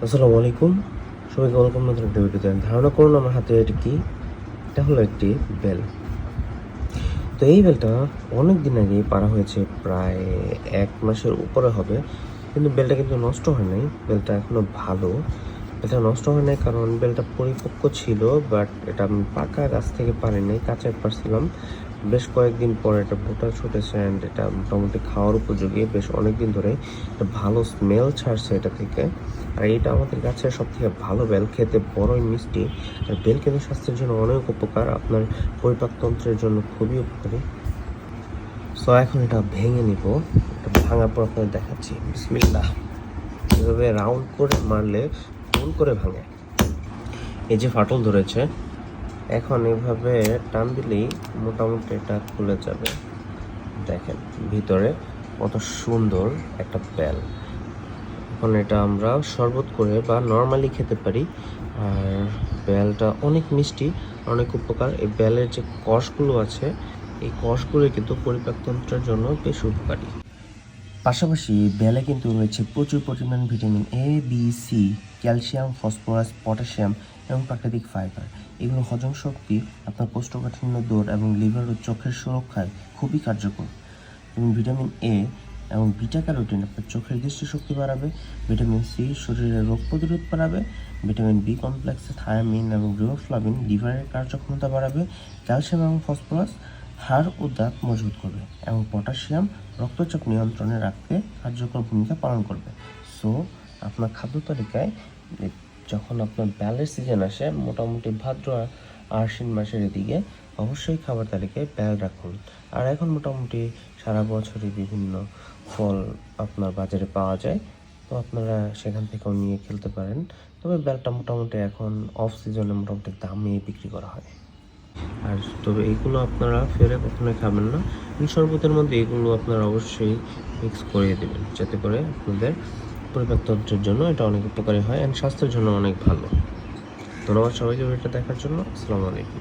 আসসালামু আলাইকুম, সবাইকে ওয়েলকাম নতুন একটা ভিডিওতে। ধারণা করুন আমার হাতে এটি কি। এটা হলো একটি বেল। তো এই বেলটা অনেক দিন আগে পাড়া হয়েছে, প্রায় 1 মাসের উপরে হবে, কিন্তু বেলটা কিন্তু নষ্ট হয় নাই। বেলটা এখনো ভালো। বেলটা নষ্ট হয় নাই কারণ বেলটা পরিপক্ক ছিল, বাট এটা আমি পাকা গাছ থেকে পারি নাই, কাঁচাই পারছিলাম। বেশ কয়েকদিন পর এটা বোটা ছুটেছে অ্যান্ড এটা মোটামুটি খাওয়ার উপযোগী। বেশ অনেকদিন ধরে একটা ভালো স্মেল ছাড়ছে এটা থেকে। আর এটা আমাদের গাছের সব থেকে ভালো বেল, খেতে বড়ই মিষ্টি। আর বেল কিন্তু স্বাস্থ্যের জন্য অনেক উপকার, আপনার পরিপাকতন্ত্রের জন্য খুবই উপকারী। সো এখন এটা ভেঙে নিব। এটা ভাঙার পর আপনাদের দেখাচ্ছি। বিসমিল্লাহ। এভাবে রাউন্ড করে মারলে গোল করে ভাঙে। এই যে ফাটল ধরেছে, এখন এভাবে টান দিলেই মোটামুটি এটা খুলে যাবে। দেখেন ভিতরে কত সুন্দর একটা বেল। এখন এটা আমরা শরবত করে বা নর্মালি খেতে পারি। আর বেলটা অনেক মিষ্টি, অনেক উপকার। এই বেলের যে কষগুলো আছে, এই কষগুলো কিন্তু পরিপাকতন্ত্রের জন্য বেশ উপকারী। পাশাপাশি বেলে কিন্তু রয়েছে প্রচুর পরিমাণ vitamin A, B, C, calcium, phosphorus, potassium এবং প্রাকৃতিক ফাইবার। এগুলো হজম শক্তি, আপনার কোষ্ঠকাঠিন্য দূর এবং লিভার ও চোখের সুরক্ষায় খুবই কার্যকর। এবং ভিটামিন এ এবং বিটা ক্যারোটিন আপনার চোখের দৃষ্টিশক্তি বাড়াবে। ভিটামিন সি শরীরের রোগ প্রতিরোধ বাড়াবে। ভিটামিন বি কমপ্লেক্সে থায়ামিন এবং রিবোফ্লাভিন লিভারের কার্যক্ষমতা বাড়াবে। ক্যালসিয়াম এবং ফসফরাস হাড় ও দাঁত মজবুত করবে এবং পটাশিয়াম রক্তচাপ নিয়ন্ত্রণে রাখতে কার্যকর ভূমিকা পালন করবে। সো আপনার খাদ্য তালিকায় যখন আপনার বেলের সিজন আসে, মোটামুটি ভাদ্র আশ্বিন মাসের দিকে, অবশ্যই খাবার তালিকায় বেল রাখুন। আর এখন মোটামুটি সারা বছরই বিভিন্ন ফল আপনার বাজারে পাওয়া যায়, তো আপনারা সেখান থেকেও নিয়ে খেলতে পারেন। তবে বেলটা মোটামুটি এখন অফ সিজনে মোটামুটি দামে বিক্রি করা হয়। আর তবে এইগুলো আপনারা ফেলে কখনোই খাবেন না। শরবতের মধ্যে এগুলো আপনারা অবশ্যই মিক্স করিয়ে দেবেন, যাতে করে আপনাদের পরিপাকতন্ত্রের জন্য এটা অনেক উপকারী হয় অ্যান্ড স্বাস্থ্যের জন্য অনেক ভালো। ধন্যবাদ সবাইকে ভিডিওটা দেখার জন্য। আসসালামু আলাইকুম।